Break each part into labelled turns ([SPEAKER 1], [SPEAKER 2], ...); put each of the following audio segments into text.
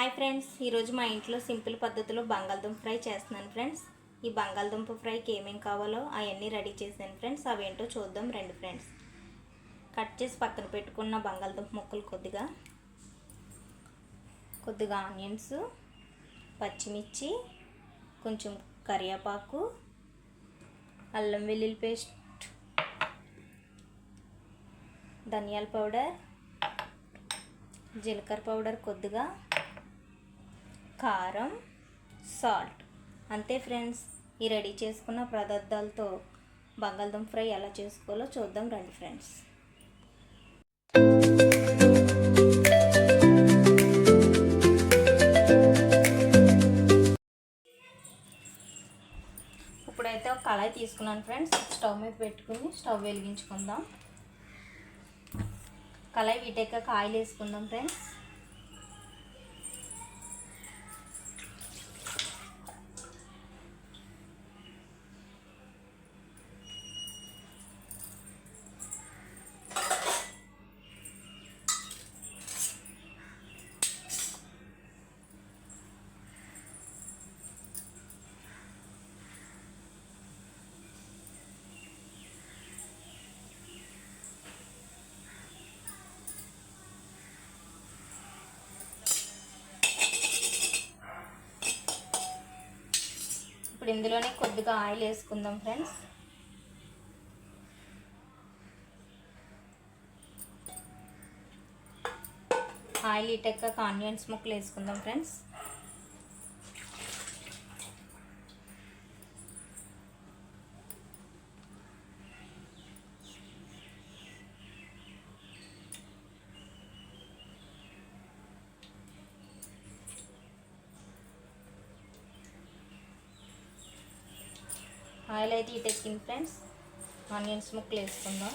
[SPEAKER 1] Hi friends, ఈరోజు మా ఇంట్లో సింపుల్ పద్ధతిలో బంగాళదుంప ఫ్రై చేస్తున్నాను ఫ్రెండ్స్. ఈ బంగాళదుంప ఫ్రైకి ఏమేమి కావాలో అవన్నీ రెడీ చేశాను ఫ్రెండ్స్. అవేంటో చూద్దాం రండి ఫ్రెండ్స్. కట్ చేసి పక్కన పెట్టుకున్న బంగాళదుంప ముక్కలు కొద్దిగా ఆనియన్స్, పచ్చిమిర్చి, కొంచెం కరివేపాకు, అల్లం వెల్లుల్లి పేస్ట్, ధనియాల పౌడర్, జీలకర్ర పౌడర్, కొద్దిగా కారం, సాల్ట్. అంతే ఫ్రెండ్స్. ఈ రెడీ చేసుకున్న పదార్థాలతో బంగాళదుంప ఫ్రై ఎలా చేసుకోవాలో చూద్దాం రండి ఫ్రెండ్స్. ఇప్పుడైతే ఒక కళాయి తీసుకున్నాను ఫ్రెండ్స్. స్టవ్ మీద పెట్టుకుని స్టవ్ వెలిగించుకుందాం. కళాయి వీటెక్కాక ఆయిల్ వేసుకుందాం ఫ్రెండ్స్. ఇప్పుడు ఇందులోనే కొద్దిగా ఆయిల్ వేసుకుందాం ఫ్రెండ్స్. ఆయిల్ ఇటెక్కాక ఆనియన్స్ ముక్కలు వేసుకుందాం ఫ్రెండ్స్. ఆయిల్ అయితే ఇటెక్కింది ఫ్రెండ్స్. ఆనియన్స్ ముక్కలు వేసుకుందాం.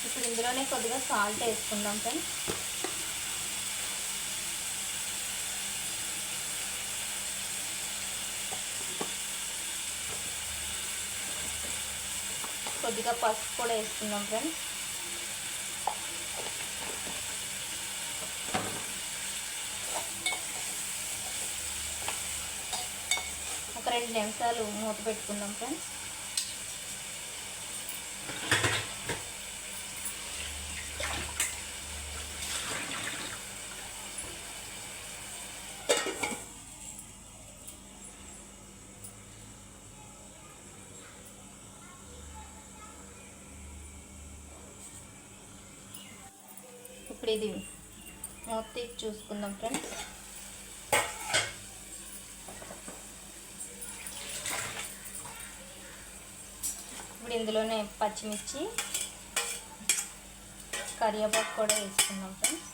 [SPEAKER 1] ఇప్పుడు ఇందులోనే కొద్దిగా సాల్ట్ వేసుకుందాం ఫ్రెండ్స్. కొద్దిగా పసుపు కూడా వేసుకుందాం ఫ్రెండ్స్. ఒక 2 నిమిషాలు మూత పెట్టుకుందాం ఫ్రెండ్స్. ఇప్పుడు ఇది మూత తీసి చూసుకుందాం ఫ్రెండ్స్. ఇప్పుడు ఇందులోనే పచ్చిమిర్చి, కరివేపాకు కూడా వేసుకుందాం ఫ్రెండ్స్.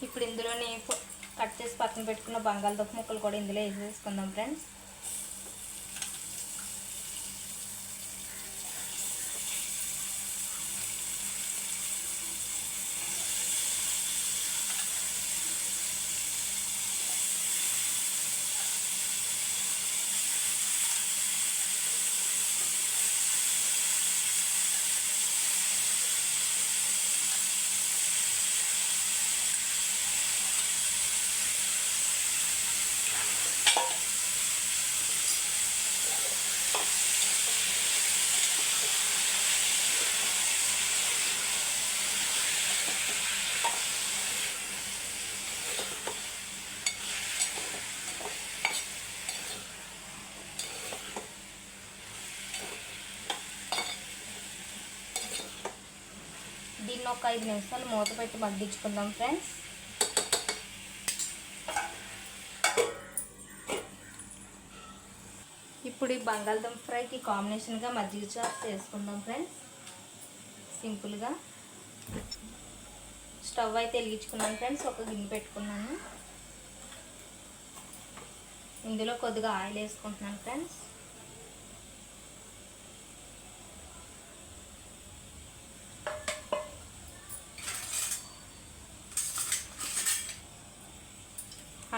[SPEAKER 1] ఇప్పుడు ఇందులోనే కట్ చేసి పక్కన పెట్టుకున్న బంగాళదుంప ముక్కలు కూడా ఇందులో వేసేసుకుందాం ఫ్రెండ్స్. దీన్ని ఒక 5 నిమిషాలు మూత పెట్టి మగ్గించుకుందాం ఫ్రెండ్స్. ఇప్పుడు ఈ బంగాళదుంప ఫ్రైకి కాంబినేషన్గా మజ్జిగ చారు చేసుకుందాం ఫ్రెండ్స్. సింపుల్గా స్టవ్ అయితే వెలిగించుకున్నాను ఫ్రెండ్స్. ఒక గిన్నె పెట్టుకున్నాను. ఇందులో కొద్దిగా ఆయిల్ వేసుకుంటున్నాను ఫ్రెండ్స్.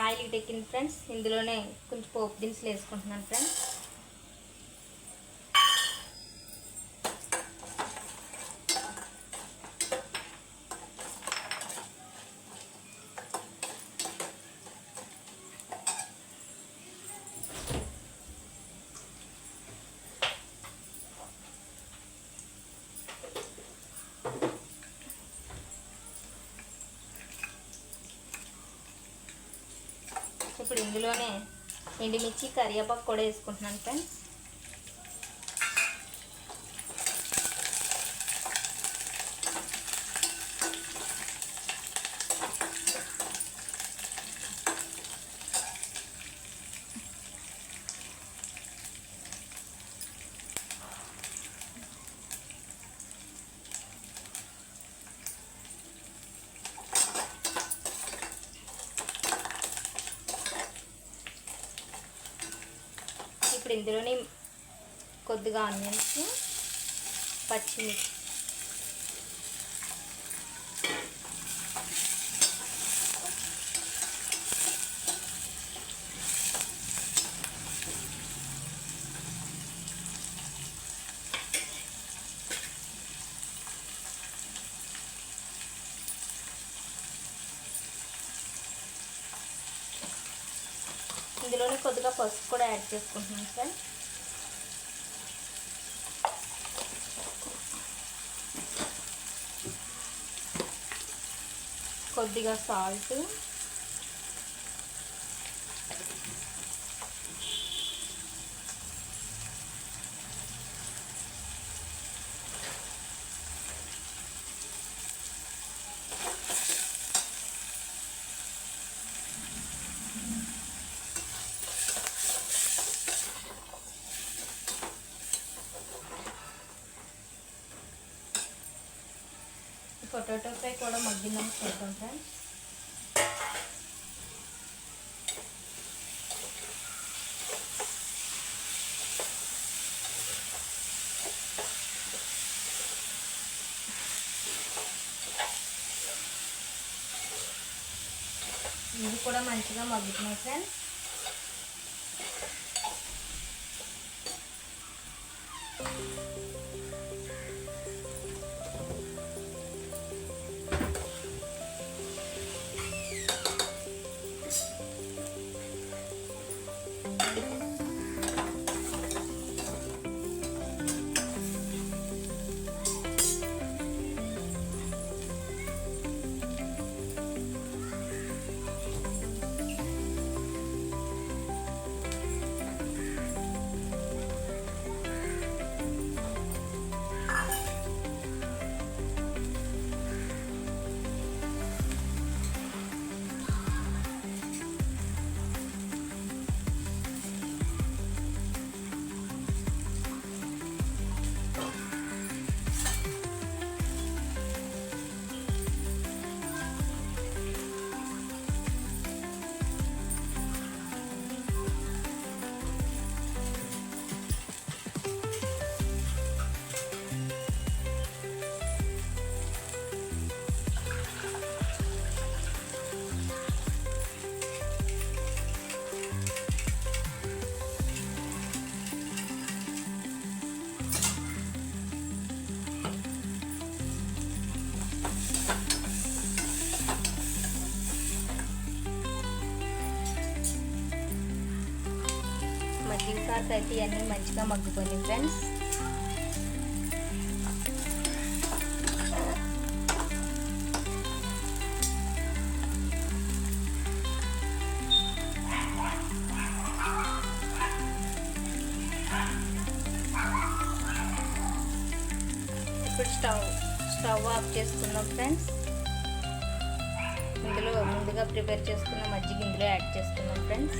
[SPEAKER 1] ఆయిల్ ఎక్కింది ఫ్రెండ్స్. ఇందులోనే కొంచెం పోపు దినుసులు వేసుకుంటున్నాను ఫ్రెండ్స్. ఇప్పుడు ఇందులోనే ఎండుమిర్చి కరివేపాకు కూడా వేసుకుంటున్నాను ఫ్రెండ్స్. ఇప్పుడు ఇందులోనే కొద్దిగా ఆనియన్స్, పచ్చిమిర్చి, ఇందులోనే కొద్దిగా పసుపు కూడా యాడ్ చేసుకుంటున్నాను ఫ్రెండ్స్. కొద్దిగా సాల్ట్, పొటాటో ఫ్రై కూడా మగ్గిందని చూద్దాం ఫ్రెండ్స్. ఇవి కూడా మంచిగా మగ్గుతున్నాయి ఫ్రెండ్స్. మజ్జిగ సాస్ అయితే ఇవన్నీ మంచిగా మగ్గిపోయినాయి ఫ్రెండ్స్. ఇప్పుడు స్టవ్ స్టవ్ ఆఫ్ చేసుకుందాం ఫ్రెండ్స్. ఇందులో ముందుగా ప్రిపేర్ చేసుకున్న మజ్జిగ ఇందులో యాడ్ చేసుకుందాం ఫ్రెండ్స్.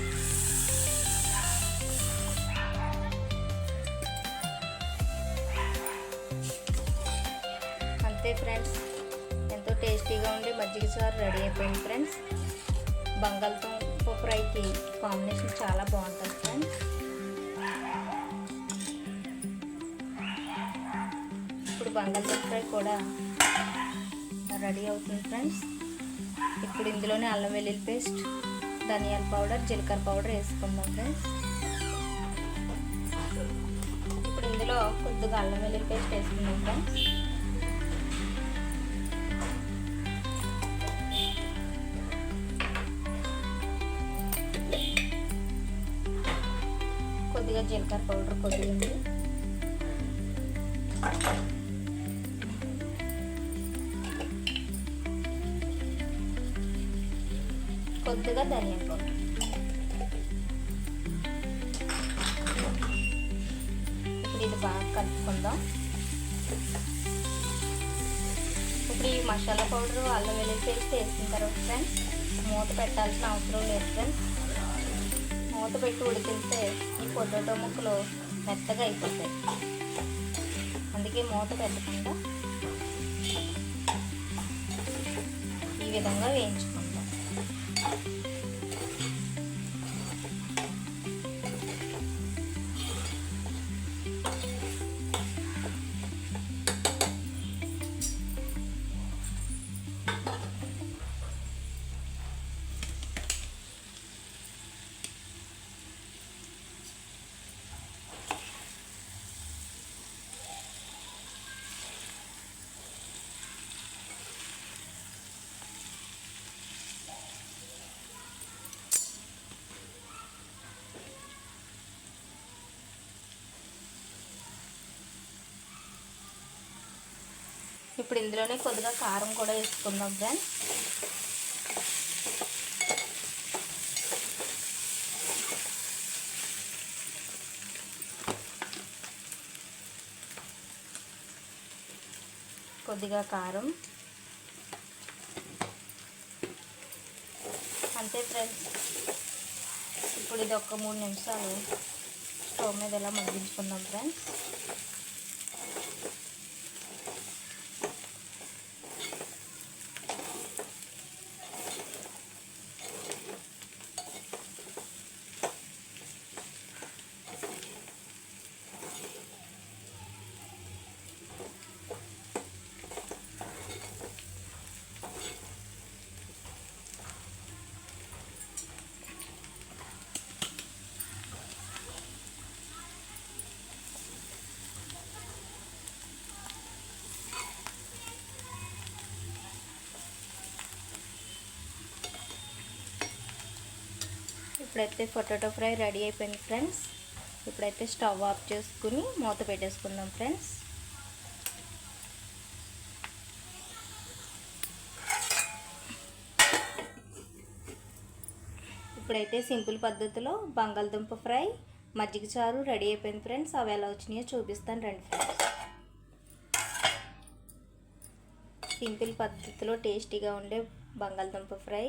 [SPEAKER 1] అంతే ఫ్రెండ్స్, ఎంతో టేస్టీగా ఉండే మజ్జిగ చారు రెడీ అయిపోయింది ఫ్రెండ్స్. బంగాళదుంప ఫ్రైకి కాంబినేషన్ చాలా బాగుంటుంది ఫ్రెండ్స్. ఇప్పుడు బంగాళదుంప ఫ్రై కూడా రెడీ అవుతుంది ఫ్రెండ్స్. ఇప్పుడు ఇందులోనే అల్లం వెల్లుల్లి పేస్ట్, ధనియాల పౌడర్, జీలకర్ర పౌడర్ వేసుకుందాం ఫ్రెండ్స్. ఇప్పుడు ఇందులో కొద్దిగా అల్లం వెల్లుల్లి పేస్ట్ వేసుకుందాం ఫ్రెండ్స్. కొద్దిగా జీలకర్ర పౌడర్, కొద్దిగా కొద్దిగా ధనియాల పౌడర్. ఇప్పుడు ఇది బాగా కలుపుకుందాం. ఇప్పుడు ఈ మసాలా పౌడర్, అల్లం వెల్లుల్లి పేస్ట్ వేసిన తర్వాత ఫ్రెండ్స్ మూత పెట్టాల్సిన అవసరం లేదు ఫ్రెండ్స్. మూత పెట్టి ఉడికితే ఈ పొటాటో ముక్కలు మెత్తగా అయిపోతాయి. అందుకే మూత పెట్టకుండా ఈ విధంగా వేయించుకుందాం. ఇప్పుడు ఇందులోనే కొద్దిగా కారం కూడా వేసుకుందాం ఫ్రెండ్స్. కొద్దిగా కారం అంతే ఫ్రెండ్స్. ఇప్పుడు ఇది ఒక 3 నిమిషాలు స్టవ్ మీద ఇలా మగ్గించుకుందాం ఫ్రెండ్స్. ఇప్పుడైతే పొటాటో ఫ్రై రెడీ అయిపోయింది ఫ్రెండ్స్. ఇప్పుడైతే స్టవ్ ఆఫ్ చేసుకుని మూత పెట్టేసుకుందాం ఫ్రెండ్స్. ఇప్పుడైతే సింపుల్ పద్ధతిలో బంగాళదుంప ఫ్రై, మజ్జిగ చారు రెడీ అయిపోయింది ఫ్రెండ్స్. అవి ఎలా వచ్చినాయో చూపిస్తాను రండి ఫ్రెండ్స్. సింపుల్ పద్ధతిలో టేస్టీగా ఉండే బంగాళదుంప ఫ్రై,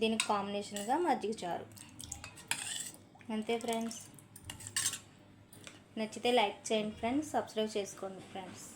[SPEAKER 1] దీనికి కాంబినేషన్గా మజ్జిగ చారు. అంతే ఫ్రెండ్స్. నచ్చితే లైక్ చేయండి ఫ్రెండ్స్, సబ్స్క్రైబ్ చేసుకోండి ఫ్రెండ్స్.